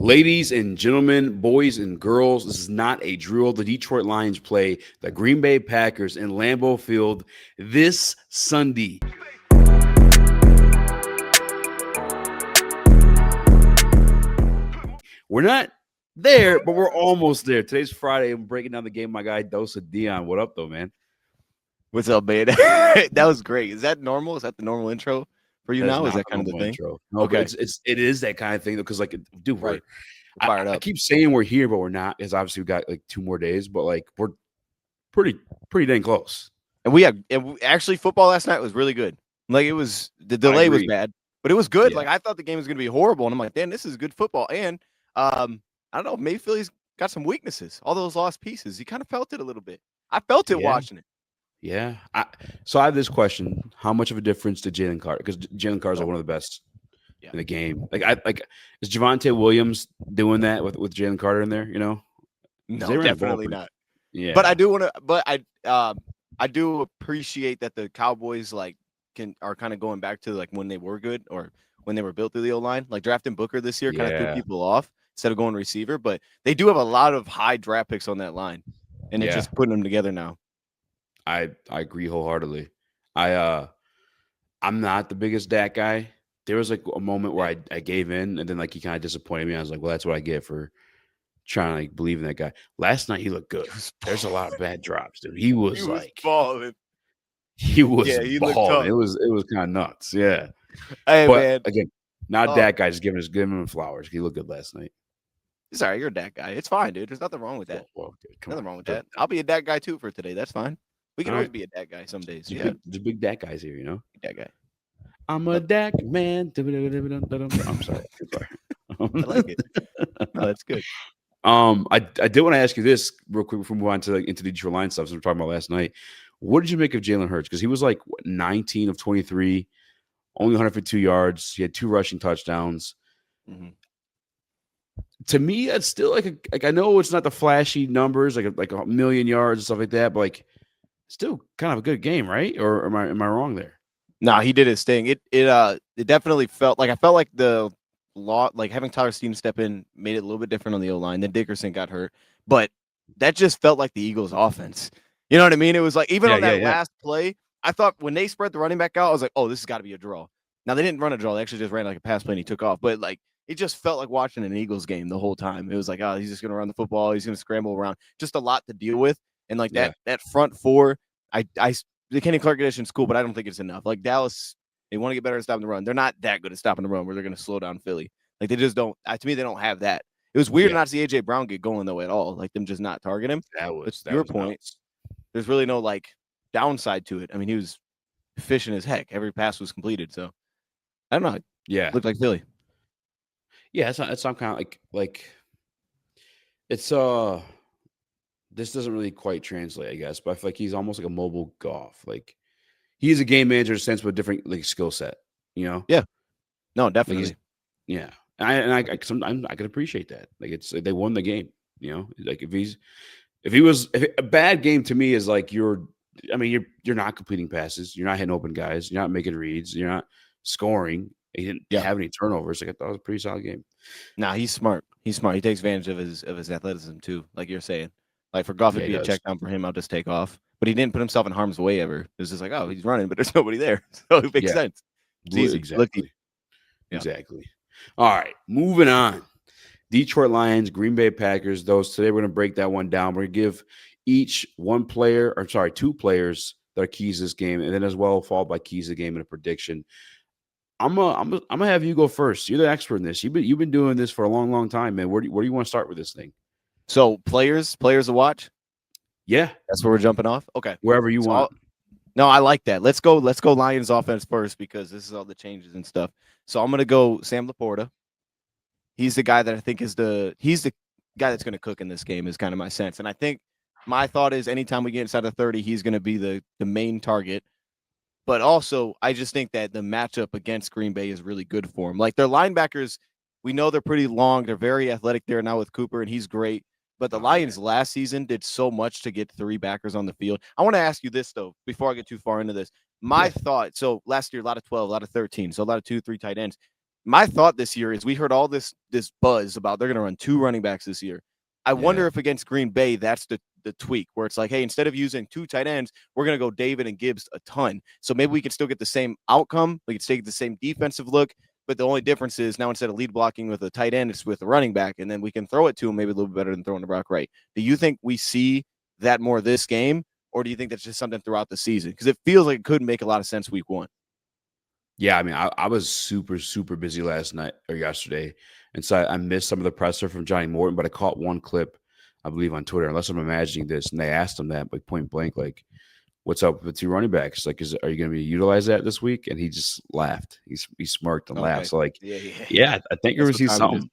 Ladies and gentlemen, boys and girls, this is not a drill. The Detroit Lions play the Green Bay Packers in Lambeau Field this Sunday. We're not there, but we're almost there. Today's Friday. I'm breaking down the game. My guy, Dose of Dion. What up, though, man? What's up, man? That was great. Is that normal? Is that the normal intro for you now? Is that kind of the thing? Intro. No, okay. But it is that kind of thing, though, because, like, dude, Right. we're fired up. I keep saying we're here, but we're not, because obviously we got, like, 2 more days, but, like, we're pretty dang close. And actually, football last night was really good. Like, it was, the delay was bad, but it was good. Yeah. Like, I thought the game was going to be horrible, and I'm like, damn, this is good football. And I don't know, maybe Philly's got some weaknesses. All those lost pieces, you kind of felt it a little bit. I felt it watching it. Yeah. So I have this question: how much of a difference did Jalen Carter? Because Jalen Carter is one of the best in the game. Is Javonte Williams doing that with Jalen Carter in there? You know, no, definitely not. Yeah, but I do want to. But I do appreciate that the Cowboys are kind of going back to like when they were good or when they were built through the O-line. Like drafting Booker this year kind of threw people off instead of going receiver. But they do have a lot of high draft picks on that line, and they're just putting them together now. I agree wholeheartedly. I'm not the biggest Dak guy. There was like a moment where I gave in, and then like he kind of disappointed me. I was like, well, that's what I get for trying to like believe in that guy. Last night he looked good. There's a lot of bad drops, dude. He was balling. He was balling. It was kind of nuts. Yeah. Hey, but man. Again, not Dak guy. Just giving him flowers. He looked good last night. Sorry, you're a Dak guy. It's fine, dude. There's nothing wrong with that. Nothing wrong with that. I'll be a Dak guy too for today. That's fine. We can always be a Dak guy some days. There's big Dak guys here, you know? Dak guy. I'm a Dak man. I'm sorry. I like it. No, that's good. I did want to ask you this real quick before we move on to into the Detroit Lions stuff, since we're talking about last night. What did you make of Jalen Hurts? Because he was like 19 of 23, only 152 yards. He had 2 rushing touchdowns. Mm-hmm. To me, that's still like I know it's not the flashy numbers, like a million yards and stuff like that, but like still kind of a good game, right? Or am I wrong there? No, he did his thing. It definitely felt like the lot, like having Tyler Stevens step in made it a little bit different on the O-line. Then Dickerson got hurt, but that just felt like the Eagles' offense. You know what I mean? It was like even on that last play, I thought when they spread the running back out, I was like, oh, this has got to be a draw. Now they didn't run a draw; they actually just ran like a pass play and he took off. But like it just felt like watching an Eagles game the whole time. It was like, oh, he's just going to run the football. He's going to scramble around. Just a lot to deal with, and like that front four, the Kenny Clark edition is cool, but I don't think it's enough. Like Dallas, they want to get better at stopping the run. They're not that good at stopping the run where they're going to slow down Philly. Like they just don't. To me, they don't have that. It was weird not to see AJ Brown get going though at all. Like them just not target him. That was your point. Nuts. There's really no like downside to it. I mean, he was efficient as heck. Every pass was completed. So I don't know. Yeah, looked like Philly. Yeah, it's some kind of like it's this doesn't really quite translate, I guess, but I feel like he's almost like a mobile Goff. Like he's a game manager in a sense, but a different like skill set, you know? Yeah. No, definitely. Like I can appreciate that. Like they won the game, you know? Like if a bad game to me is like you're not completing passes, you're not hitting open guys, you're not making reads, you're not scoring. He didn't have any turnovers. Like I thought it was a pretty solid game. Nah, he's smart. He's smart. He takes advantage of his athleticism too, like you're saying. Like for Goff, it'd be a check down for him. I'll just take off. But he didn't put himself in harm's way ever. It was just like, oh, he's running, but there's nobody there. So it makes sense. It's easy. Exactly. Exactly. All right, moving on. Detroit Lions, Green Bay Packers. Today we're going to break that one down. We're going to give each two players that are keys to this game, and then as well followed by keys to the game and a prediction. I'm gonna have you go first. You're the expert in this. You've been doing this for a long, long time, man. Where do you want to start with this thing? So players to watch. Yeah, that's where we're jumping off. Okay, wherever you want. No, I like that. Let's go Lions offense first because this is all the changes and stuff. So I'm gonna go Sam Laporta. He's the guy that I think he's the guy that's gonna cook in this game. Is kind of my sense, and I think my thought is anytime we get inside of 30, he's gonna be the main target. But also, I just think that the matchup against Green Bay is really good for him. Like their linebackers, we know they're pretty long. They're very athletic there now with Cooper, and he's great. But the Lions last season did so much to get 3 backers on the field. I want to ask you this, though, before I get too far into this. My thought, so last year, a lot of 12, a lot of 13, so a lot of 2, 3 tight ends. my thought this year is we heard all this buzz about they're going to run 2 running backs this year. I wonder if against Green Bay that's the tweak where it's like, hey, instead of using 2 tight ends, we're going to go David and Gibbs a ton. So maybe we can still get the same outcome. We can still get the same defensive look, but the only difference is now instead of lead blocking with a tight end, it's with a running back, and then we can throw it to him maybe a little bit better than throwing to Brock Wright. Do you think we see that more this game, or do you think that's just something throughout the season? Because it feels like it could make a lot of sense week 1. Yeah, I mean, I was super, super busy last night or yesterday, and so I missed some of the presser from Johnny Morton, but I caught one clip, I believe, on Twitter, unless I'm imagining this, and they asked him that, like, point blank, like, what's up with 2 running backs? Like, are you going to be utilize that this week? And he just laughed. He smirked and laughed. So, like, yeah, I think you're going to see something.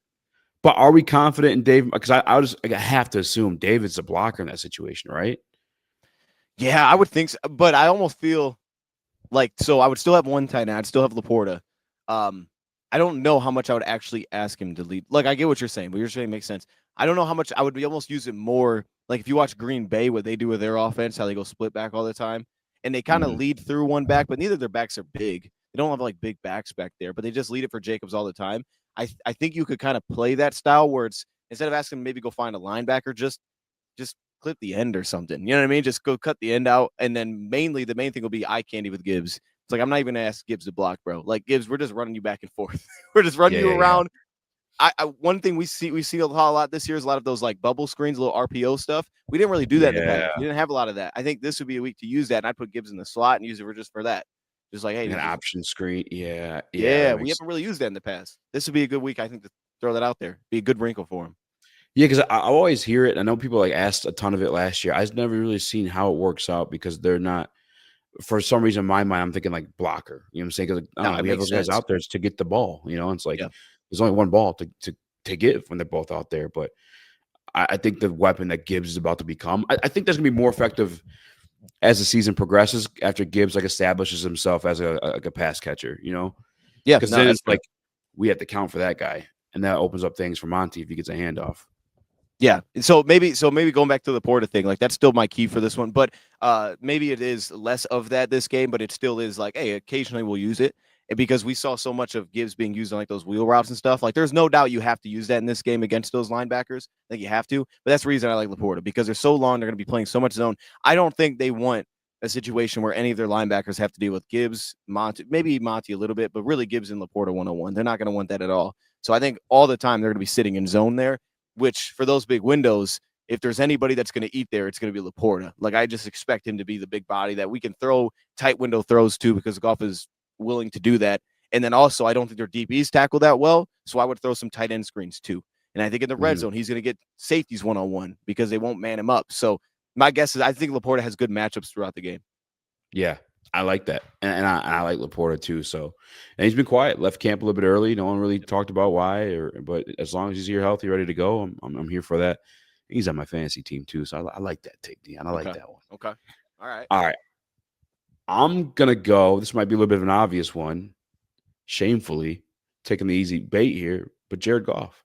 But are we confident in Dave? Because I have to assume David's the blocker in that situation, right? Yeah, I would think so, but I almost feel like, so I would still have one tight end. I'd still have Laporta. I don't know how much I would actually ask him to lead. Like, I get what you're saying, but you're saying makes sense. I don't know how much I would be almost use it more. Like, if you watch Green Bay, what they do with their offense, how they go split back all the time, and they kind of lead through one back, but neither of their backs are big. They don't have like big backs back there, but they just lead it for Jacobs all the time. I think you could kind of play that style where it's instead of asking him maybe go find a linebacker, just clip the end or something. You know what I mean? Just go cut the end out, and then the main thing will be eye candy with Gibbs. It's like, I'm not even gonna ask Gibbs to block, bro. Like, Gibbs, we're just running you back and forth. We're just running you around. I one thing we see a lot this year is a lot of those like bubble screens, little RPO stuff. We didn't really do that in the past. We didn't have a lot of that. I think this would be a week to use that, and I'd put Gibbs in the slot and use it just for that. Just like, hey, an option screen. Yeah. We haven't really used that in the past. This would be a good week, I think, to throw that out there. Be a good wrinkle for him. Yeah, because I always hear it. I know people like asked a ton of it last year. I've never really seen how it works out because they're not. For some reason, in my mind, I'm thinking like blocker. You know what I'm saying? Because we have those guys out there to get the ball. You know, it's like there's only one ball to get when they're both out there. But I think the weapon that Gibbs is about to become, I think that's gonna be more effective as the season progresses after Gibbs like establishes himself as a pass catcher. You know, because then it's like we have to count for that guy, and that opens up things for Monty if he gets a handoff. Yeah. So maybe going back to the Porta thing, like that's still my key for this one, but maybe it is less of that this game, but it still is like, hey, occasionally we'll use it because we saw so much of Gibbs being used on like those wheel routes and stuff. Like there's no doubt you have to use that in this game against those linebackers. I think you have to, but that's the reason I like Laporta because they're so long. They're going to be playing so much zone. I don't think they want a situation where any of their linebackers have to deal with Gibbs, Monty, maybe Monty a little bit, but really Gibbs and Laporta 101. They're not going to want that at all. So I think all the time they're going to be sitting in zone there. Which for those big windows, if there's anybody that's going to eat there, it's going to be Laporta. Like I just expect him to be the big body that we can throw tight window throws to because Goff is willing to do that. And then also, I don't think their DBs tackle that well, so I would throw some tight end screens too. And I think in the red zone, he's going to get safeties one-on-one because they won't man him up. So my guess is I think Laporta has good matchups throughout the game. Yeah, I like that, and I like Laporta too. So, and he's been quiet. Left camp a little bit early. No one really talked about why, but as long as he's here, healthy, ready to go, I'm here for that. He's on my fantasy team too, so I like that take, Dion. I like that one. Okay, all right. I'm gonna go. This might be a little bit of an obvious one. Shamefully, taking the easy bait here, but Jared Goff.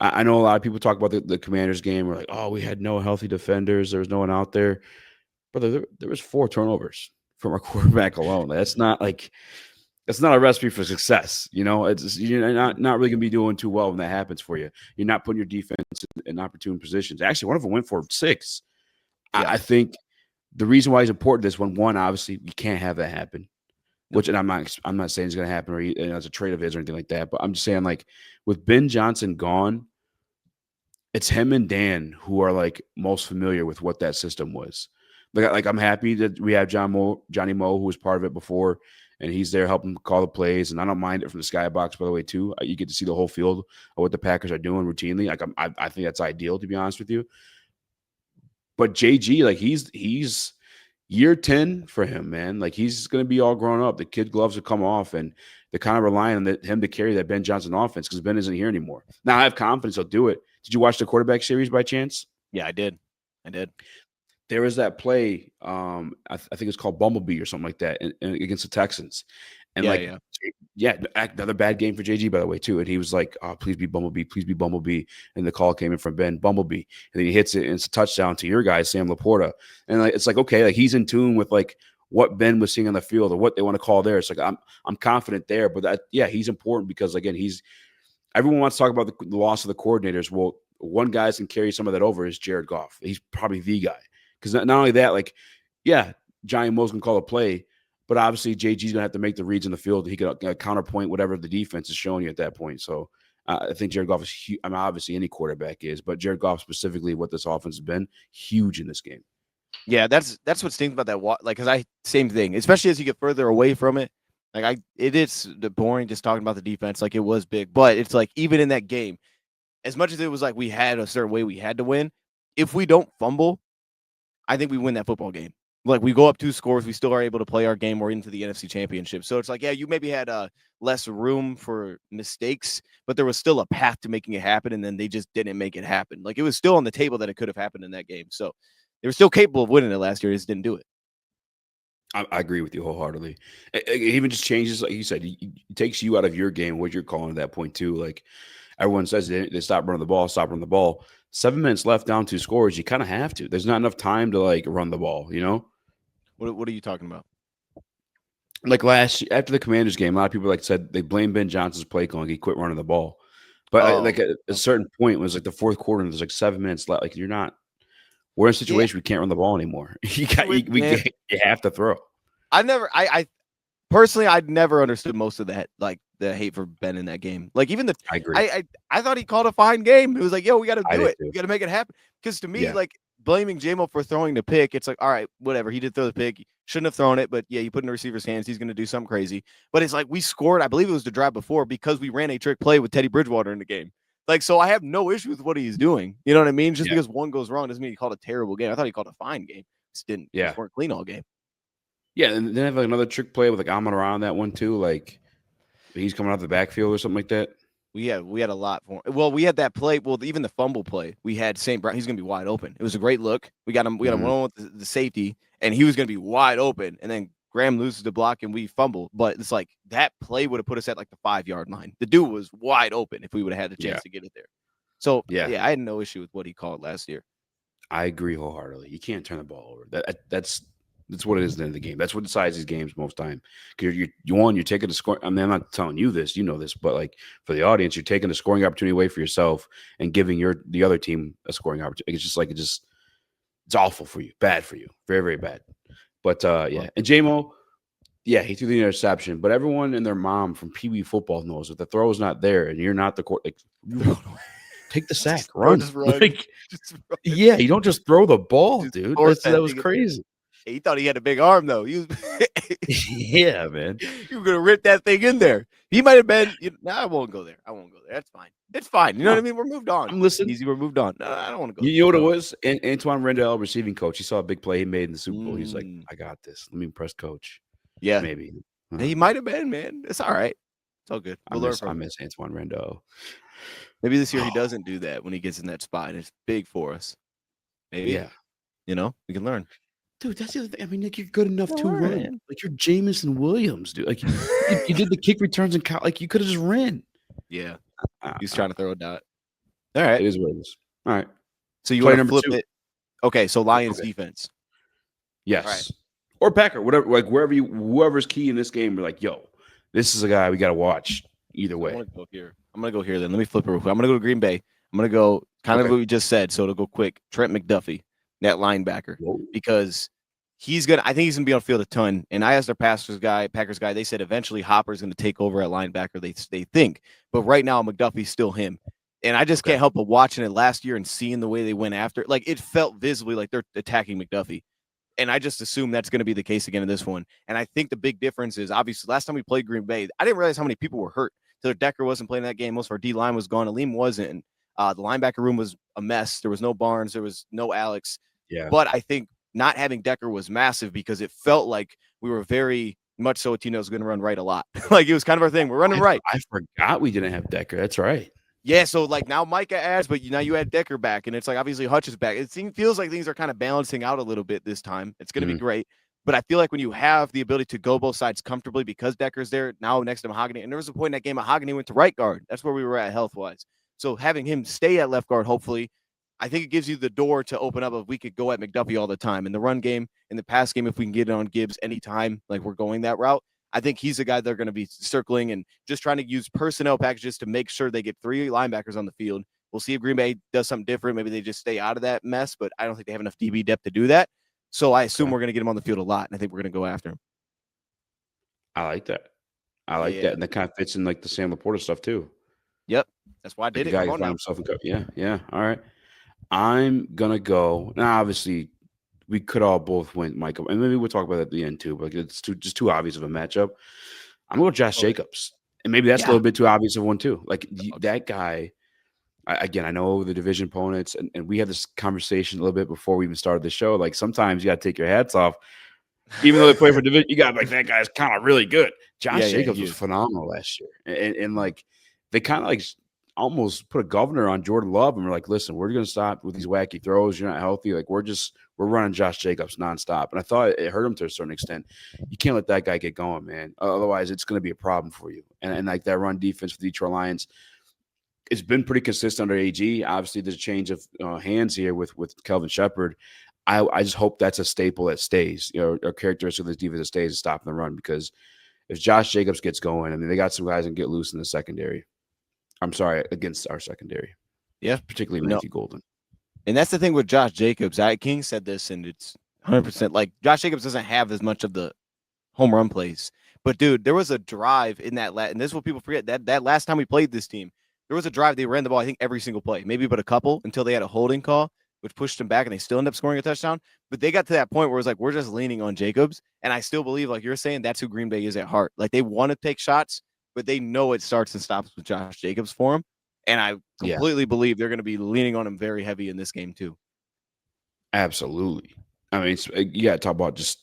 I know a lot of people talk about the Commanders game. We're like, oh, we had no healthy defenders. There was no one out there. Brother, there was 4 turnovers from our quarterback alone. That's not a recipe for success. You know, you're not really gonna be doing too well when that happens for you. You're not putting your defense in opportune positions. Actually, one of them went for 6. Yeah. I think the reason why he's important this one, obviously, you can't have that happen. Which, and I'm not saying it's gonna happen or it's a trade of his or anything like that. But I'm just saying, like, with Ben Johnson gone, it's him and Dan who are like most familiar with what that system was. Like I'm happy that we have Johnny Moe, who was part of it before, and he's there helping call the plays. And I don't mind it from the skybox, by the way, too. You get to see the whole field of what the Packers are doing routinely. Like I think that's ideal, to be honest with you. But JG, like he's year 10 for him, man. Like he's going to be all grown up. The kid gloves will come off, and they're kind of relying on him to carry that Ben Johnson offense because Ben isn't here anymore. Now I have confidence he'll do it. Did you watch the quarterback series by chance? Yeah, I did. There was that play, I think it's called Bumblebee or something like that against the Texans. And another bad game for JG, by the way, too. And he was like, oh, please be Bumblebee, please be Bumblebee. And the call came in from Ben, Bumblebee. And then he hits it, and it's a touchdown to your guy, Sam Laporta. And it's like, okay, like he's in tune with like what Ben was seeing on the field or what they want to call there. It's like I'm confident there, but he's important because again, everyone wants to talk about the loss of the coordinators. Well, one guy can carry some of that over is Jared Goff. He's probably the guy because not only that, like, yeah, Johnny Mo's can call a play, but obviously JG's gonna have to make the reads in the field. He can counterpoint whatever the defense is showing you at that point. So I think Jared Goff is huge. I mean, obviously any quarterback is, but Jared Goff specifically, what this offense has been, huge in this game. Yeah, that's what stinks about that. Like, because same thing, especially as you get further away from it. Like it is boring just talking about the defense. Like it was big, but it's like even in that game, as much as it was like we had a certain way we had to win, if we don't fumble, I think we win that football game. Like we go up 2 scores, we still are able to play our game. We're into the NFC Championship. So it's like, yeah, you maybe had less room for mistakes, but there was still a path to making it happen, and then they just didn't make it happen. Like it was still on the table that it could have happened in that game. So they were still capable of winning it last year. They just didn't do it. I agree with you wholeheartedly. It even just changes, like you said, it takes you out of your game, what you're calling at that point too. Like everyone says they stop running the ball. 7 minutes left, down 2 scores. You kind of have to. There's not enough time to like run the ball, you know? What are you talking about? Like after the Commanders game, a lot of people said they blamed Ben Johnson's play calling. He quit running the ball. But at a certain point, it was like the fourth quarter, and there's like 7 minutes left. Like we're in a situation we can't run the ball anymore. You have to throw. I personally, I'd never understood most of that, like the hate for Ben in that game. Like even I agree. I thought he called a fine game. It was like, yo, we got to do it. We got to make it happen. Because to me, like blaming J-Mo for throwing the pick, it's like, all right, whatever. He did throw the pick. He shouldn't have thrown it, but yeah, you put it in the receiver's hands. He's going to do something crazy. But it's like we scored. I believe it was the drive before because we ran a trick play with Teddy Bridgewater in the game. Like, so I have no issue with what he's doing. You know what I mean? Just because one goes wrong doesn't mean he called a terrible game. I thought he called a fine game. Just didn't. Just weren't clean all game. Yeah, and then have like another trick play with like Amon around that one too. Like he's coming out the backfield or something like that. We had a lot for him. Well, we had that play. Well, even the fumble play, we had St. Brown. He's going to be wide open. It was a great look. We got him. We got him rolling with the safety, and he was going to be wide open. And then Graham loses the block, and we fumble. But it's like that play would have put us at like the 5-yard line. The dude was wide open if we would have had the chance to get it there. So yeah, I had no issue with what he called last year. I agree wholeheartedly. You can't turn the ball over. That's what it is at the end of the game. That's what decides these games most time. Because you're taking the score. I mean, I'm not telling you this, you know this, but like for the audience, you're taking the scoring opportunity away for yourself and giving the other team a scoring opportunity. It's awful for you, bad for you, very very bad. But and J-Mo, he threw the interception. But everyone and their mom from Pee Wee football knows if the throw is not there and you're not the court, take the sack, run. Just run. Just run. Yeah, you don't just throw the ball, dude. That was crazy. He thought he had a big arm, though. Yeah, man. You were going to rip that thing in there. He might have been. I won't go there. That's fine. It's fine. You know what I mean? We're moved on. I'm listening. Easy. We're moved on. No, I don't want to go. You know what it was? Antoine Rendell, receiving coach. He saw a big play he made in the Super Bowl. He's like, I got this. Let me impress coach. Yeah. Maybe. He might have been, man. It's all right. It's all good. I miss Antoine Rendell. Maybe this year he doesn't do that when he gets in that spot. It's big for us. Maybe. Yeah. We can learn. Dude, that's the other thing. I mean, like you're good enough to run. Like you're Jameson Williams, dude. Like you did the kick returns in college. Like you could have just ran. Yeah. He's trying to throw a dot. All right. It is what it is. All right. So you want to flip it. Okay, so Lions defense. Yes. Right. Or Packer, whatever, like whoever's key in this game, we're like, yo, this is a guy we gotta watch either way. I'm gonna go here then. Let me flip it real quick. I'm gonna go to Green Bay. I'm gonna go kind of what we just said, so it'll go quick. Trent McDuffie. That linebacker, because I think he's gonna be on the field a ton. And I asked our Packers guy, they said eventually Hopper's gonna take over at linebacker. They think, but right now McDuffie's still him. And I just can't help but watching it last year and seeing the way they went after. Like it felt visibly like they're attacking McDuffie, and I just assume that's going to be the case again in this one. And I think the big difference is obviously last time we played Green Bay, I didn't realize how many people were hurt. So Decker wasn't playing that game. Most of our D line was gone. Aleem wasn't. The linebacker room was a mess. There was no Barnes. There was no Alex. Yeah. But I think not having Decker was massive because it felt like we were very much so a team that was going to run right a lot. Like it was kind of our thing. We're running right. I forgot we didn't have Decker. That's right. Yeah. So like now Micah adds, but now you add Decker back, and it's like obviously Hutch is back. It feels like things are kind of balancing out a little bit this time. It's going to be great. But I feel like when you have the ability to go both sides comfortably because Decker's there now next to Mahogany, and there was a point in that game Mahogany went to right guard. That's where we were at health wise. So having him stay at left guard, hopefully, I think it gives you the door to open up if we could go at McDuffie all the time. In the run game, in the pass game, if we can get it on Gibbs anytime, like we're going that route, I think he's a guy they're going to be circling and just trying to use personnel packages to make sure they get 3 linebackers on the field. We'll see if Green Bay does something different. Maybe they just stay out of that mess, but I don't think they have enough DB depth to do that. So I assume we're going to get him on the field a lot, and I think we're going to go after him. I like that. I like that. And that kind of fits in like the Sam Laporta stuff too. Yep. That's why I did the it. guy can find himself in yeah. All right. I'm going to go. Now, obviously, we could all both win, Michael. And maybe we'll talk about that at the end too, but it's just too obvious of a matchup. I'm going to go Josh Jacobs. And maybe that's a little bit too obvious of one too. Like that guy, again, I know the division opponents, and we had this conversation a little bit before we even started the show. Like sometimes you got to take your hats off. Even though they play for division, you got like that guy's kind of really good. Josh Jacobs was phenomenal last year. And like they kind of like almost put a governor on Jordan Love, and we're like, listen, we're going to stop with these wacky throws. You're not healthy. Like we're running Josh Jacobs nonstop. And I thought it hurt him to a certain extent. You can't let that guy get going, man. Otherwise, it's going to be a problem for you. And like that run defense for the Detroit Lions, it's been pretty consistent under AG. Obviously, there's a change of hands here with Kelvin Shepard. I just hope that's a staple that stays, or characteristic of this defense that stays and stopping the run, because if Josh Jacobs gets going, I mean, they got some guys that can get loose in the secondary. I'm sorry, against our secondary. Yeah. Particularly Matthew Golden. And that's the thing with Josh Jacobs. King said this, and it's 100%. Like, Josh Jacobs doesn't have as much of the home run plays. But, dude, there was a drive in that and this is what people forget, that last time we played this team, there was a drive. They ran the ball, I think, every single play, maybe but a couple, until they had a holding call, which pushed them back, and they still end up scoring a touchdown. But they got to that point where it was like, we're just leaning on Jacobs. And I still believe, like you're saying, that's who Green Bay is at heart. Like, they want to take shots, but they know it starts and stops with Josh Jacobs for him. And I completely believe they're going to be leaning on him very heavy in this game too. Absolutely. I mean, you got to talk about just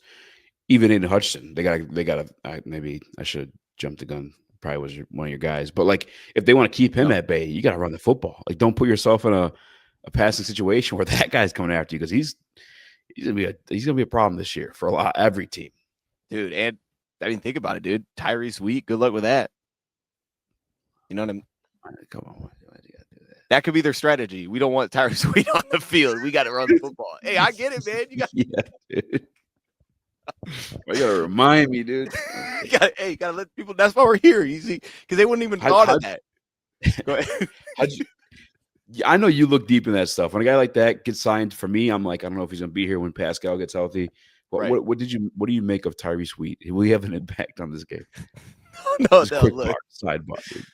even in Hutchinson. They got to. Maybe I should jump the gun. Probably was one of your guys, but like if they want to keep him at bay, you got to run the football. Like don't put yourself in a passing situation where that guy's coming after you, because he's gonna be a problem this year for every team, dude. And I mean, think about it, dude. Tyrese Wheat. Good luck with that. You know what I mean? Come on, why do you gotta do that? That could be their strategy. We don't want Tyrese Wheat on the field. We got to run the football. Hey, I get it, man. You got dude. You gotta remind me, dude. you gotta let people. That's why we're here. You see, because they wouldn't even thought of that. Go ahead. I know you look deep in that stuff. When a guy like that gets signed, for me, I'm like, I don't know if he's gonna be here when Pascal gets healthy. What do you make of Tyrese Wheat? Will he have an impact on this game? No, look. Sidebar, dude.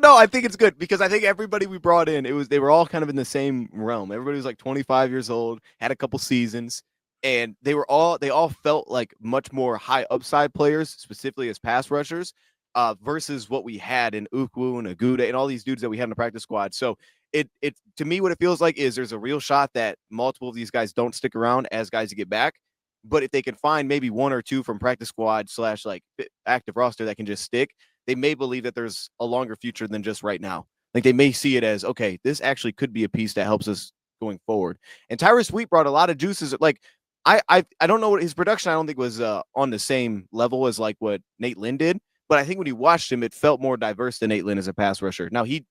No, I think it's good, because I think everybody we brought in, they were all kind of in the same realm. Everybody was like 25 years old, had a couple seasons, and they all felt like much more high upside players, specifically as pass rushers, versus what we had in Ukwu and Aguda and all these dudes that we had in the practice squad. So it to me, what it feels like is there's a real shot that multiple of these guys don't stick around as guys to get back. But if they can find maybe one or two from practice squad / like active roster that can just stick, they may believe that there's a longer future than just right now. Like they may see it as, okay, this actually could be a piece that helps us going forward. And Tyrese Wheat brought a lot of juices. Like I don't know what his production, I don't think was on the same level as like what Nate Lynn did, but I think when you watched him, it felt more diverse than Nate Lynn as a pass rusher. Now he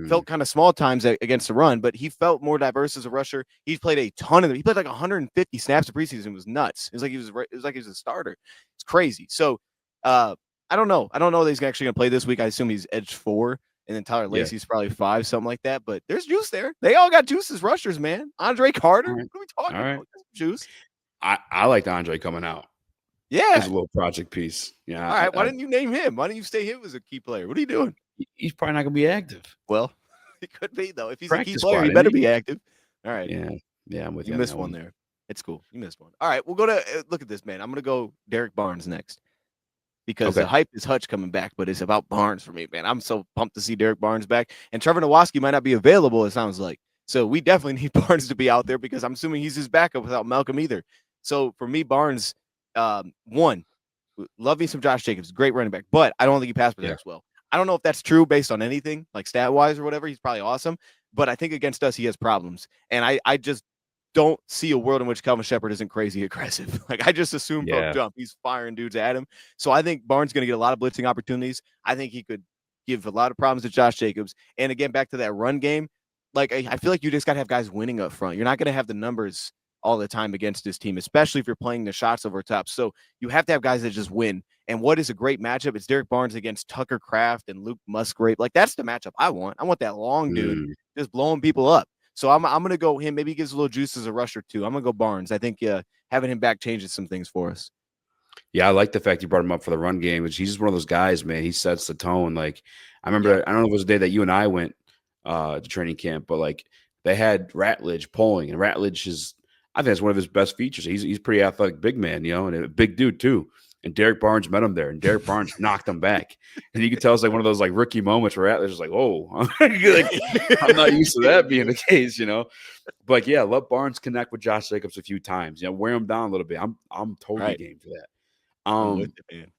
felt kind of small times against the run, but he felt more diverse as a rusher. He played a ton of them. He played like 150 snaps of preseason. It was nuts. It was like he was a starter. It's crazy. So I don't know. I don't know that he's actually going to play this week. I assume he's edge 4, and then Tyler Lacey's probably 5, something like that. But there's juice there. They all got juice as rushers, man. Andre Carter. What are we talking about? Juice. I liked Andre coming out. Yeah. As a little project piece. Yeah. All right. Why didn't you name him? Why didn't you say him as a key player? What are you doing? He's probably not going to be active. Well, he could be, though. If he's practice a key player, he better be active. All right. Yeah, I'm with you. You missed one there. It's cool. You missed one. All right. We'll go to look at this, man. I'm going to go Derek Barnes next, because the hype is Hutch coming back, but it's about Barnes for me, man. I'm so pumped to see Derek Barnes back. And Trevor Nowatzki might not be available, it sounds like. So we definitely need Barnes to be out there, because I'm assuming he's his backup without Malcolm either. So for me, Barnes, one, love me some Josh Jacobs, great running back, but I don't think he pass protects well. I don't know if that's true based on anything, like stat-wise or whatever. He's probably awesome, but I think against us, he has problems. And I just don't see a world in which Kelvin Shepard isn't crazy aggressive. Like I just assume from jump, he's firing dudes at him. So I think Barnes is going to get a lot of blitzing opportunities. I think he could give a lot of problems to Josh Jacobs. And again, back to that run game, like I feel like you just got to have guys winning up front. You're not going to have the numbers all the time against this team, especially if you're playing the shots over top. So you have to have guys that just win. And what is a great matchup? It's Derek Barnes against Tucker Kraft and Luke Musgrave. Like that's the matchup I want. I want that long dude just blowing people up. So I'm going to go him. Maybe he gives a little juice as a rusher too. I'm going to go Barnes. I think having him back changes some things for us. Yeah, I like the fact you brought him up for the run game. Which he's just one of those guys, man. He sets the tone. Like I remember, I don't know if it was the day that you and I went to training camp, but like they had Ratledge pulling, and Ratledge is, I think that's one of his best features. He's pretty athletic, big man, you know, and a big dude too. And Derek Barnes met him there, and Derek Barnes knocked him back. And you could tell it's like one of those like rookie moments where Ratledge is like, "Oh, like, I'm not used to that being the case," you know. But like, yeah, let Barnes connect with Josh Jacobs a few times. You know, wear him down a little bit. I'm totally game for that. I'm with it, man.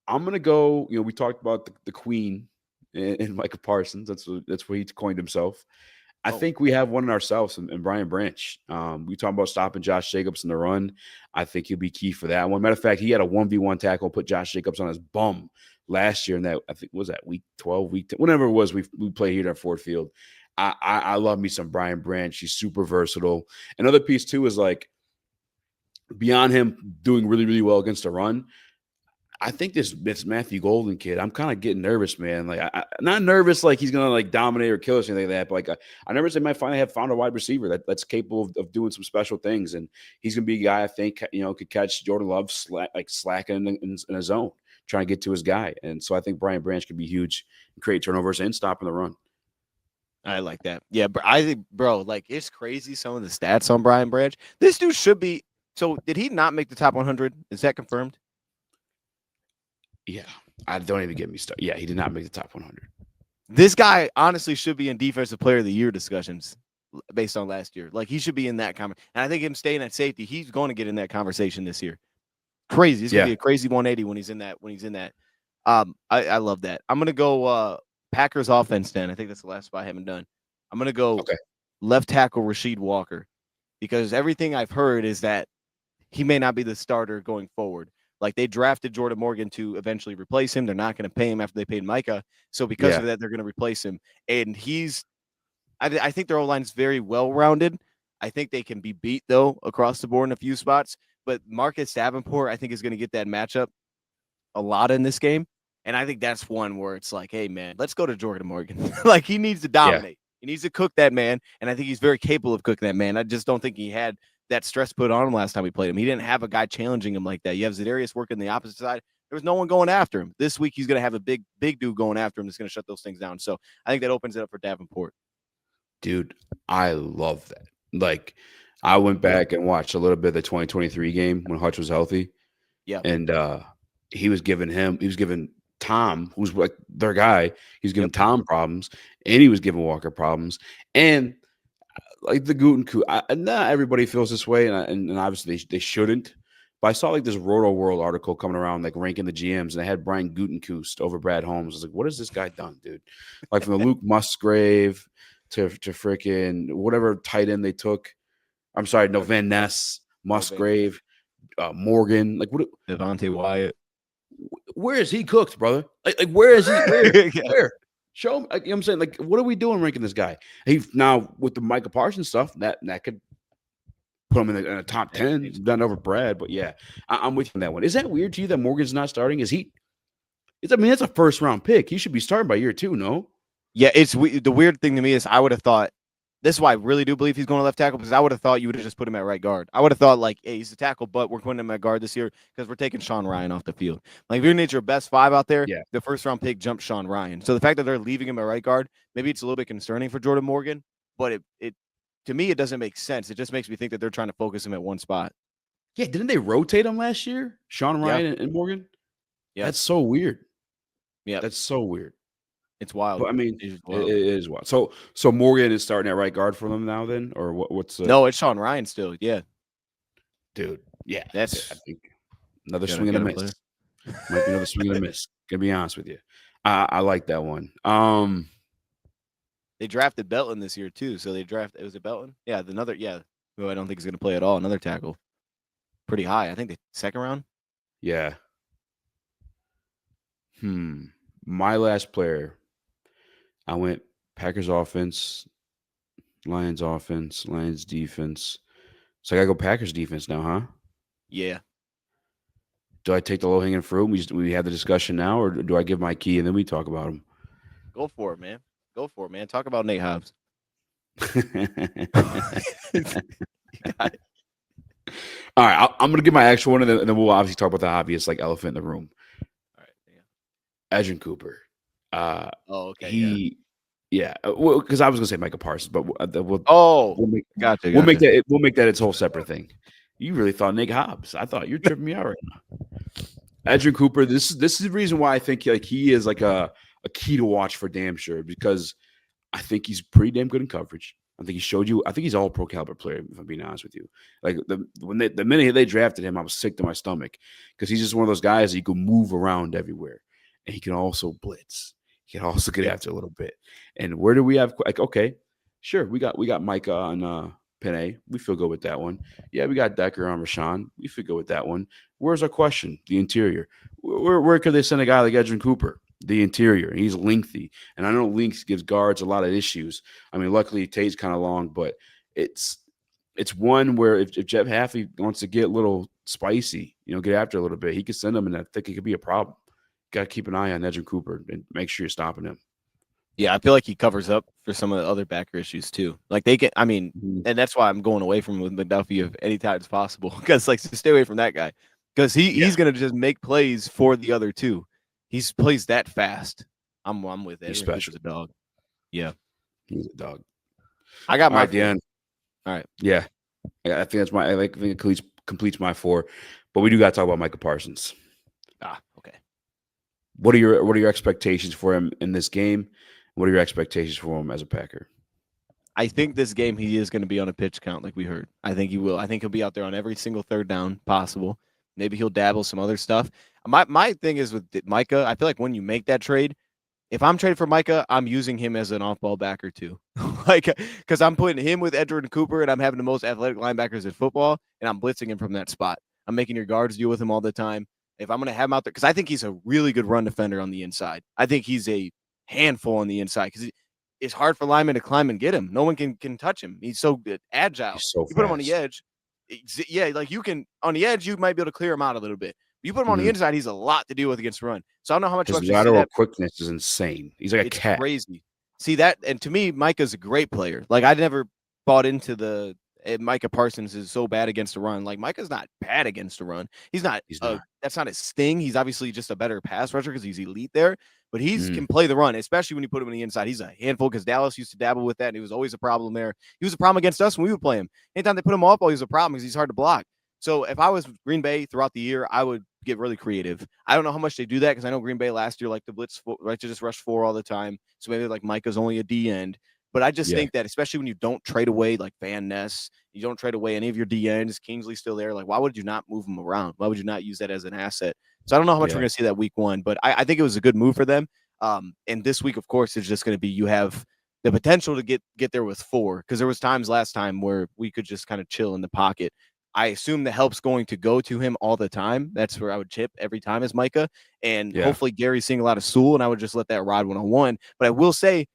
I'm gonna go. You know, we talked about the Queen and Micah Parsons. That's what he coined himself. I think we have one in ourselves in Brian Branch. We talking about stopping Josh Jacobs in the run. I think he'll be key for that one. Matter of fact, he had a 1v1 tackle, put Josh Jacobs on his bum last year. And that, I think, was that week 12, week 10, whatever it was, we played here at Ford Field. I love me some Brian Branch. He's super versatile. Another piece too is like beyond him doing really, really well against the run, I think this Matthew Golden kid, I'm kind of getting nervous, man. Like, I'm not nervous like he's gonna like dominate or kill us or anything like that. But like, I'm nervous they might finally have found a wide receiver that's capable of doing some special things, and he's gonna be a guy I think could catch Jordan Love slacking in a zone, trying to get to his guy. And so I think Brian Branch could be huge and create turnovers and stopping the run. I like that. Yeah, but I think, bro, like it's crazy some of the stats on Brian Branch. This dude should be. So did he not make the top 100? Is that confirmed? Yeah, I don't even get me started. Yeah, he did not make the top 100. This guy honestly should be in Defensive Player of the Year discussions based on last year. Like he should be in that conversation. And I think him staying at safety, he's going to get in that conversation this year. Crazy. It's gonna be a crazy 180 when he's in that. I love that. I'm gonna go Packers offense then. I think that's the last spot I haven't done. I'm gonna go left tackle Rasheed Walker because everything I've heard is that he may not be the starter going forward. Like they drafted Jordan Morgan to eventually replace him. They're not going to pay him after they paid Micah. So because of that, they're going to replace him. And I think their O-line is very well-rounded. I think they can be beat, though, across the board in a few spots. But Marcus Davenport, I think, is going to get that matchup a lot in this game. And I think that's one where it's like, hey, man, let's go to Jordan Morgan. Like, he needs to dominate. Yeah. He needs to cook that man. And I think he's very capable of cooking that man. I just don't think he had that stress put on him last time we played him. He didn't have a guy challenging him like that. You have Za'Darius working the opposite side. There was no one going after him. This week, he's going to have a big dude going after him that's going to shut those things down. So I think that opens it up for Davenport. Dude, I love that. Like, I went back and watched a little bit of the 2023 game when Hutch was healthy. Yeah. And he was giving Tom, who's like their guy, he's giving Tom problems, and he was giving Walker problems. And like the Gutekunst, not everybody feels this way, and obviously they shouldn't. But I saw like this Roto World article coming around, like ranking the GMs, and they had Brian Gutekunst over Brad Holmes. I was like, what has this guy done, dude? Like from the Luke Musgrave to freaking whatever tight end they took. I'm sorry, no, Van Ness, Musgrave, Morgan. Like what? Devontae Wyatt. Where is he cooked, brother? Like where is he? Where? Show him. You know what I'm saying? Like, what are we doing ranking this guy? He now with the Micah Parsons stuff, that could put him in a top 10, done over Brad. But yeah, I'm with you on that one. Is that weird to you that Morgan's not starting? Is he? I mean, that's a first round pick. He should be starting by year 2, no? Yeah, the weird thing to me is I would have thought. This is why I really do believe he's going to left tackle, because I would have thought you would have just put him at right guard. I would have thought, like, hey, he's a tackle, but we're putting him at guard this year because we're taking Sean Ryan off the field. Like, if you're going to need your best 5 out there, the first-round pick jumped Sean Ryan. So the fact that they're leaving him at right guard, maybe it's a little bit concerning for Jordan Morgan, but it to me, it doesn't make sense. It just makes me think that they're trying to focus him at one spot. Yeah, didn't they rotate him last year? Sean Ryan and Morgan? Yeah. That's so weird. Yeah. That's so weird. It's wild. But, I mean, it is wild. So Morgan is starting at right guard for them now, then, or what's? No, it's Sean Ryan still. Yeah, dude. Yeah, that's I think another swing and a miss. Might be another swing and a miss. Gonna be honest with you. I like that one. They drafted Belton this year too. So they drafted. Was it Belton? Yeah, another. Yeah, who I don't think is going to play at all. Another tackle, pretty high. I think the second round. Yeah. My last player. I went Packers offense. Lions offense, Lions defense. So I gotta go Packers defense now, huh? Yeah. Do I take the low hanging fruit? We have the discussion now, or do I give my key and then we talk about them? Go for it, man. Go for it, man. Talk about Nate Hobbs. You got it. All right, I'm gonna give my actual one, and then we'll obviously talk about the obvious, like elephant in the room. All right. Yeah. Edgin Cooper. Oh, okay. Yeah. Yeah. Well, because I was gonna say Micah Parsons, but Oh, we'll make gotcha. we'll make that its whole separate thing. You really thought Nick Hobbs? I thought you're tripping me out right now. Edgin Cooper. This is the reason why I think like he is like a key to watch for damn sure, because I think he's pretty damn good in coverage. I think he showed you. I think he's all pro caliber player. If I'm being honest with you, like the minute they drafted him, I was sick to my stomach because he's just one of those guys that you can move around everywhere, and he can also blitz. He can also get after a little bit. And where do we have like okay, sure we got Micah on Penny. We feel good with that one. Yeah, we got Decker on Rashawn. We feel good with that one. Where's our question? The interior. Where could they send a guy like Edgin Cooper? The interior. He's lengthy. And I know length gives guards a lot of issues. I mean, luckily Tate's kind of long, but it's one where if Jeff Haffley wants to get a little spicy, get after a little bit, he could send him, and I think it could be a problem. Got to keep an eye on Edgin Cooper and make sure you're stopping him. Yeah, I feel like he covers up for some of the other backer issues too. Like they can, I mean, and that's why I'm going away from him with McDuffie if any time it's possible, because like stay away from that guy, because he's gonna just make plays for the other two. He's plays that fast. I'm with it. He's special. He's a dog. Yeah, he's a dog. I got my at the end. All right. Yeah, I think that's my. I think it completes my 4, but we do got to talk about Micah Parsons. Okay. What are your expectations for him in this game? What are your expectations for him as a Packer? I think this game he is going to be on a pitch count like we heard. I think he will. I think he'll be out there on every single third down possible. Maybe he'll dabble some other stuff. My thing is with Micah, I feel like when you make that trade, if I'm trading for Micah, I'm using him as an off-ball backer too. Like, because I'm putting him with Edward and Cooper, and I'm having the most athletic linebackers in football, and I'm blitzing him from that spot. I'm making your guards deal with him all the time. If I'm going to have him out there, because I think he's a really good run defender on the inside. I think he's a handful on the inside because it's hard for linemen to climb and get him. No one can touch him. He's so good, agile. He's so you put him on the edge. Yeah, like you can on the edge, you might be able to clear him out a little bit. You put him on the inside, he's a lot to deal with against run. So I don't know how much his lateral quickness is insane. He's like a cat. Crazy. See that, and to me, Micah's a great player. Like I never bought into the Micah Parsons is so bad against the run. Like Micah's not bad against the run. He's not. That's not his sting. He's obviously just a better pass rusher because he's elite there. But he can play the run, especially when you put him on the inside. He's a handful because Dallas used to dabble with that, and he was always a problem there. He was a problem against us when we would play him. Anytime they put him off ball, he was a problem because he's hard to block. So if I was Green Bay throughout the year, I would get really creative. I don't know how much they do that because I know Green Bay last year like the blitz, right, to just rush 4 all the time. So maybe like Micah's only a D end. But I just think that especially when you don't trade away like Van Ness, you don't trade away any of your D ends, Kingsley's still there. Like, why would you not move him around? Why would you not use that as an asset? So I don't know how much we're going to see that week 1, but I think it was a good move for them. And this week, of course, is just going to be you have the potential to get there with 4 because there was times last time where we could just kind of chill in the pocket. I assume the help's going to go to him all the time. That's where I would chip every time as Micah. And hopefully Gary's seeing a lot of Sewell, and I would just let that ride one-on-one. But I will say,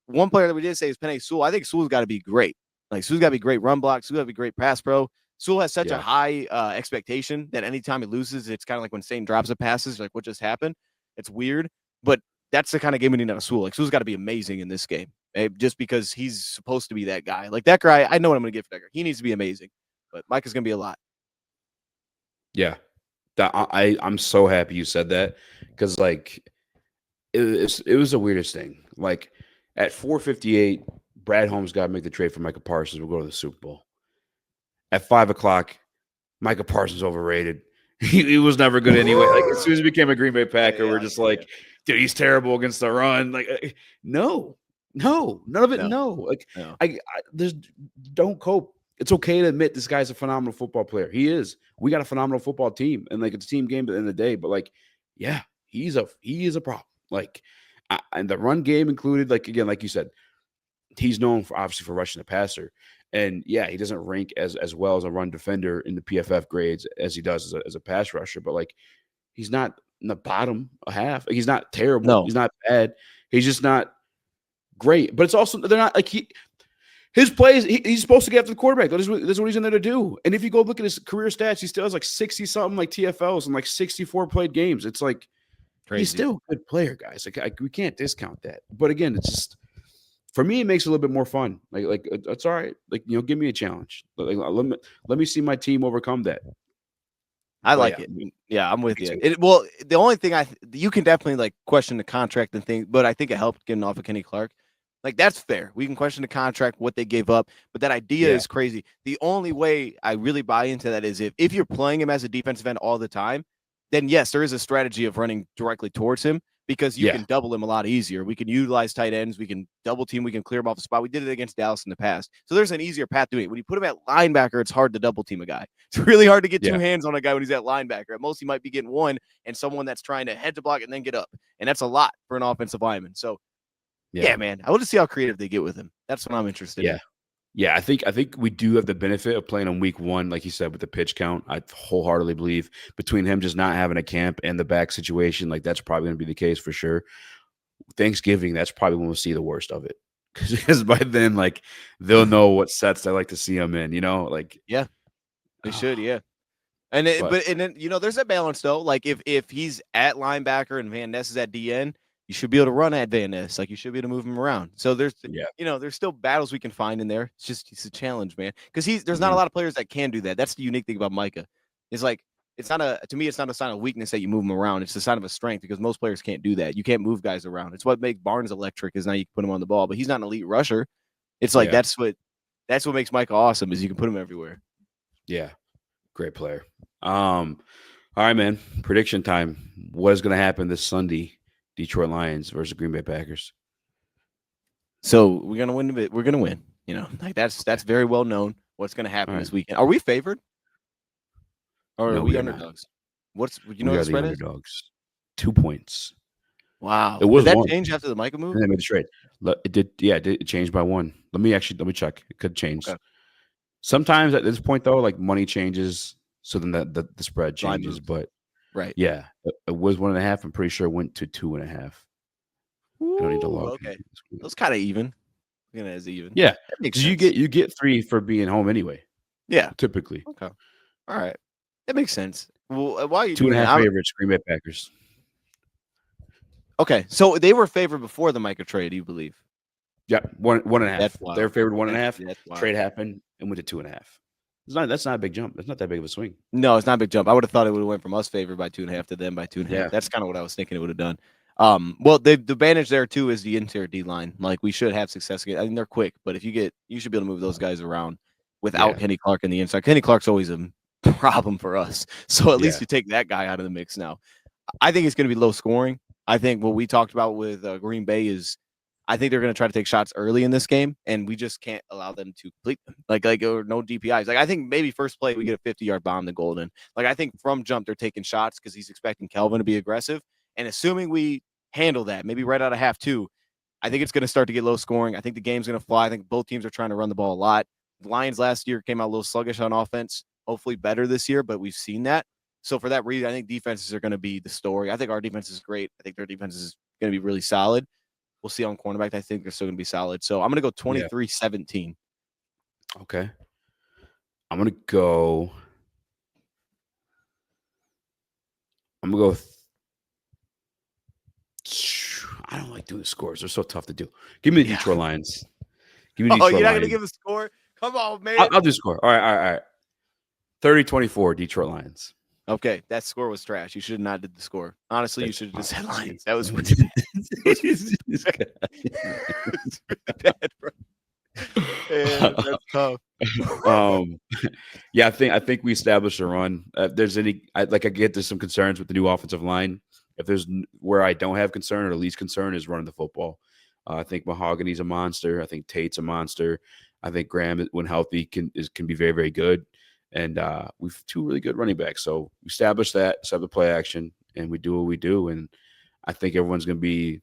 one player that we did say is Penei Sewell. I think Sewell's got to be great. Like, Sewell's got to be great run block. Sewell's got to be great pass pro. Sewell has such a high expectation that anytime he loses, it's kind of like when Stain drops a passes, like what just happened. It's weird. But that's the kind of game we need out of Sewell. Like, Sewell's got to be amazing in this game, just because he's supposed to be that guy. Like, that guy, I know what I'm going to get for that guy. He needs to be amazing. But Micah's going to be a lot. Yeah. I'm so happy you said that because, like, it was the weirdest thing. Like, at 4:58, Brad Holmes got to make the trade for Micah Parsons. We'll go to the Super Bowl. At 5 o'clock, Micah Parsons overrated. He was never good anyway. Like, as soon as he became a Green Bay Packer, we're just like, dude, he's terrible against the run. Like, no, none of it. No. Like, I there's don't cope. It's okay to admit this guy's a phenomenal football player. He is. We got a phenomenal football team, and like it's a team game at the end of the day. But like, yeah, he is a problem. Like, and the run game included. Like again, like you said, he's known for obviously for rushing the passer, and yeah, he doesn't rank as well as a run defender in the PFF grades as he does as a pass rusher. But like, he's not in the bottom half. He's not terrible. No. He's not bad. He's just not great. But it's also they're not like His plays, he's supposed to get after the quarterback. That's what he's in there to do. And if you go look at his career stats, he still has like 60-something like TFLs and like 64 played games. It's like he's still a good player, guys. Like we can't discount that. But again, it's just for me, it makes it a little bit more fun. Like it's all right. Like, give me a challenge. Like, let me see my team overcome that. I like it. Yeah, I'm with you. Well, the only thing you can definitely like question the contract and things, but I think it helped getting off of Kenny Clark. Like, that's fair. We can question the contract, what they gave up, but that idea is crazy. The only way I really buy into that is if you're playing him as a defensive end all the time, then yes, there is a strategy of running directly towards him because you can double him a lot easier. We can utilize tight ends. We can double team. We can clear him off the spot. We did it against Dallas in the past. So there's an easier path doing it. When you put him at linebacker, it's hard to double team a guy. It's really hard to get two hands on a guy when he's at linebacker. At most, he might be getting one and someone that's trying to head to block and then get up. And that's a lot for an offensive lineman. So, yeah, man, I want to see how creative they get with him. That's what I'm interested in. Yeah, I think we do have the benefit of playing on week 1, like you said, with the pitch count. I wholeheartedly believe between him just not having a camp and the back situation, like that's probably going to be the case for sure. Thanksgiving, that's probably when we'll see the worst of it because by then, like they'll know what sets they like to see him in. Like they should, And then there's a balance though. Like if he's at linebacker and Van Ness is at DN. You should be able to run at Van Ness. Like you should be able to move him around. So there's still battles we can find in there. It's a challenge, man. Because there's not a lot of players that can do that. That's the unique thing about Micah. It's like to me, it's not a sign of weakness that you move him around. It's a sign of a strength because most players can't do that. You can't move guys around. It's what makes Barnes electric is now you can put him on the ball, but he's not an elite rusher. It's like that's what makes Micah awesome is you can put him everywhere. Yeah, great player. All right, man. Prediction time. What is going to happen this Sunday? Detroit Lions versus Green Bay Packers. So we're gonna win. We're gonna win. Like that's very well known. What's gonna happen this weekend? Are we favored? Or are we underdogs? What the spread is? Underdogs. 2 points. Wow. It was did that one. change after the Micah move? And they made the trade. It did. Yeah, it changed by 1. Let me check. It could change. Okay. Sometimes at this point though, like money changes, so then the spread changes. But right. Yeah, it was 1.5. I'm pretty sure it went to 2.5. Ooh, I don't need to log. Okay, that's kind of even. As even. Yeah, you get 3 for being home anyway. Yeah, typically. Okay, all right, that makes sense. Well, why are you 2.5 favorites? Green Bay Packers. Okay, so they were favored before the Micah trade. Do you believe? Yeah, 1.5. They were favored 1.5. Trade happened and went to 2.5. That's not a big jump. That's not that big of a swing. No, it's not a big jump. I would have thought it would have went from us favored by 2.5 to them by 2.5. Yeah. That's kind of what I was thinking it would have done. Well, the advantage there too is the interior D line. Like we should have success. I mean, they're quick, but you should be able to move those guys around without Kenny Clark in the inside. Kenny Clark's always a problem for us. So at least you take that guy out of the mix now. I think it's going to be low scoring. I think what we talked about with Green Bay is I think they're going to try to take shots early in this game, and we just can't allow them to complete them. Like or no DPIs. Like I think maybe first play we get a 50-yard bomb to Golden. Like I think from jump they're taking shots because he's expecting Kelvin to be aggressive, and assuming we handle that, maybe right out of half 2, I think it's going to start to get low scoring. I think the game's going to fly. I think both teams are trying to run the ball a lot. The Lions last year came out a little sluggish on offense. Hopefully better this year, but we've seen that. So for that reason, I think defenses are going to be the story. I think our defense is great. I think their defense is going to be really solid. We'll see on cornerback. I think they're still going to be solid. So I'm going to go 23-17. Okay. I'm going to go. I don't like doing the scores. They're so tough to do. Give me the Detroit Lions. Give me the Detroit Lions. You're not going to give a score? Come on, man. I'll do score. All right. 30-24, Detroit Lions. Okay, that score was trash. You should have not did the score. Honestly, you should have just said Lions. That was bad, bro. Yeah, that's tough. I think we established a run. There's I get there's some concerns with the new offensive line. If there's where I don't have concern or the least concern is running the football. I think Mahogany's a monster. I think Tate's a monster. I think Graham, when healthy, can be very, very good. And we've 2 really good running backs. So we established that, set the play action, and we do what we do. And I think everyone's going to be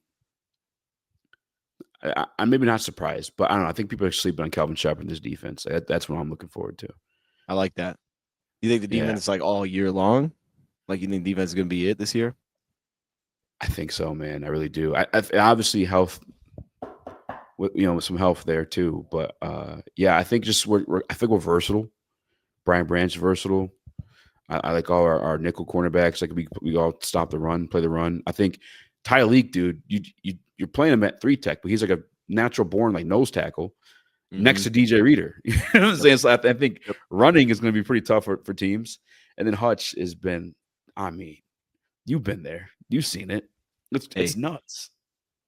I'm maybe not surprised, but I don't know. I think people are sleeping on Calvin Shepard in this defense. That's what I'm looking forward to. I like that. You think the defense is like all year long? Like you think defense is going to be it this year? I think so, man. I really do. I obviously health with with some health there too. But yeah, I think just I think we're versatile. Brian Branch is versatile. I like all our nickel cornerbacks. Like we all stop the run, play the run. I think Tyreek, dude, you're playing him at 3 tech, but he's like a natural born like nose tackle next to DJ Reader. You know what I'm saying? So I think running is going to be pretty tough for teams. And then Hutch has been, I mean, you've been there, you've seen it. It's nuts.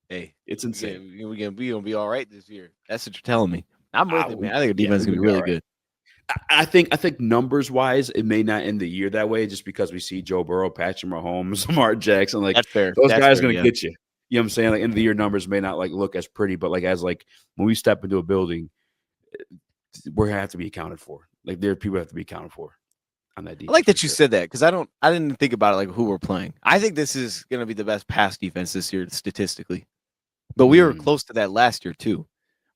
Hey, it's insane. We're gonna be all right this year. That's what you're telling me. I'm with it, man. I think the defense is gonna be really good. I think numbers wise, it may not end the year that way, just because we see Joe Burrow, Patrick Mahomes, Lamar Jackson. Like that's fair. Those guys are gonna get you. You know what I'm saying? Like end of the year numbers may not like look as pretty, but like as like when we step into a building, we're gonna have to be accounted for. Like there are people have to be accounted for on that defense. I like that you said that because I didn't think about it like who we're playing. I think this is gonna be the best pass defense this year statistically. But we were close to that last year too.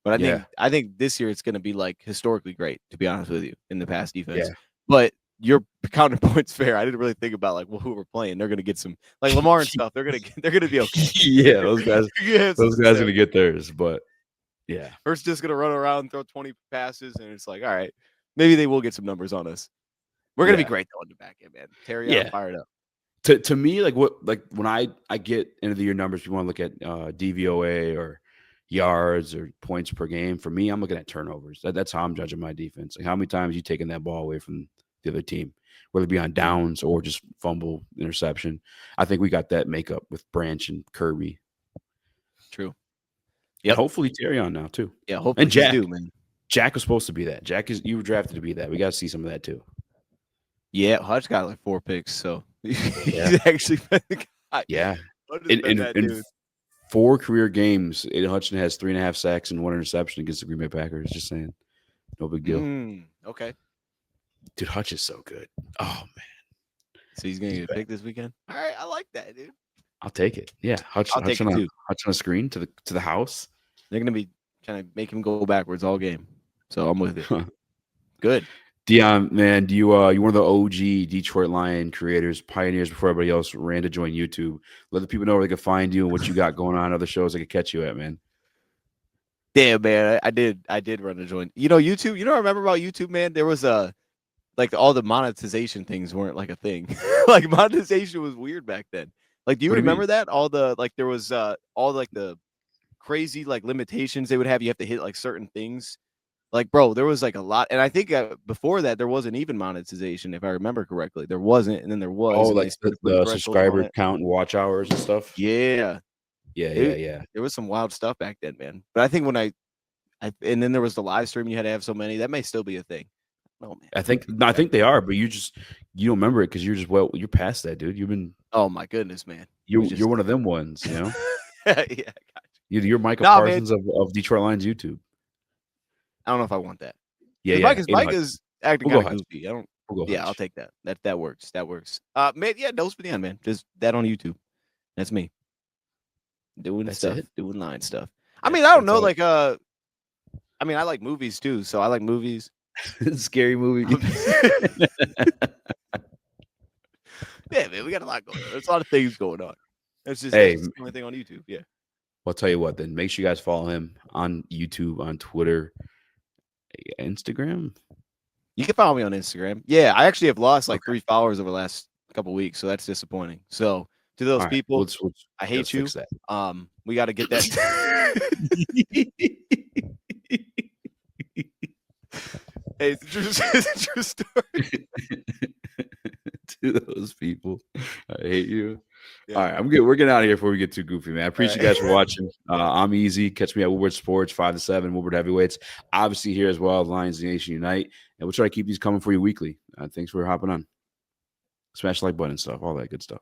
But I think this year it's going to be like historically great, to be honest with you, in the pass defense. Yeah. But your counterpoint's fair. I didn't really think about like who we're playing. They're going to get some like Lamar and stuff. They're going to be okay. Yeah, those guys are going to get theirs. But yeah, Hurt's just going to run around and throw 20 passes, and it's like, all right, maybe they will get some numbers on us. We're going to be great though in the back end, man. Terry, fired up. To me, like when I get end of the year numbers, you want to look at DVOA or yards or points per game. For me, I'm looking at turnovers. That's how I'm judging my defense. Like how many times you taking that ball away from the other team, whether it be on downs or just fumble, interception. I think we got that makeup with Branch and Kirby. True. Yeah. Hopefully Terry on now too. Yeah. Hopefully and Jack, man. Jack was supposed to be that. You were drafted to be that. We got to see some of that too. Yeah, Hutch got like 4 picks, so he's actually been the guy. Yeah. In 4 career games, Aidan Hutchinson has 3.5 sacks and 1 interception against the Green Bay Packers. Just saying. No big deal. Okay. Dude, Hutch is so good. Oh, man. So he's going to get a pick this weekend? All right. I like that, dude. I'll take it. Yeah. Hutch on a screen to the house. They're going to be trying to make him go backwards all game. So I'm with it. Good. Dion, man, you one of the OG Detroit Lion creators, pioneers before everybody else ran to join YouTube. Let the people know where they can find you and what you got going on, other shows they can catch you at, man. Damn, man, I did run to join. YouTube. I remember about YouTube, man. There was like all the monetization things weren't like a thing. Like monetization was weird back then. Like, do you remember that? All the like there was all like the crazy like limitations they would have. You have to hit like certain things. Like, bro, there was like a lot. And I think before that, there wasn't even monetization, if I remember correctly. There wasn't. And then there was. Oh, like the subscriber count and watch hours and stuff. Yeah. Yeah. There was some wild stuff back then, man. But I think when and then there was the live stream, you had to have so many. That may still be a thing. Oh, man. I think they are, but you don't remember it because you're past that, dude. You've been. Oh, my goodness, man. You're one of them ones, Yeah, I got you. You're Micah Parsons of Detroit Lions YouTube. I don't know if I want that. Yeah. Micah's acting kind of goofy. I'll take that. That works. Man, yeah, Dose of Dion, man. Just that on YouTube. That's me. Doing line stuff. I mean, I don't know, like I like movies too, so I like movies. Scary movie. Yeah, man, we got a lot going on. There's a lot of things going on. That's just the only thing on YouTube. Yeah. Well, I'll tell you what, then make sure you guys follow him on YouTube, on Twitter, Instagram. You can follow me on Instagram. Yeah, I actually have lost like 3 followers over the last couple of weeks, so that's disappointing. So to those people, I hate you. We got to get that. Hey, it's a true story. To those people, I hate you. Yeah. All right, we're getting out of here before we get too goofy, man. I appreciate you guys for watching. I'm Easy. Catch me at Woodward Sports 5 to 7, Woodward Heavyweights. Obviously here as well, Lions Nation Unite, and we'll try to keep these coming for you weekly. Thanks for hopping on. Smash the like button and stuff, all that good stuff.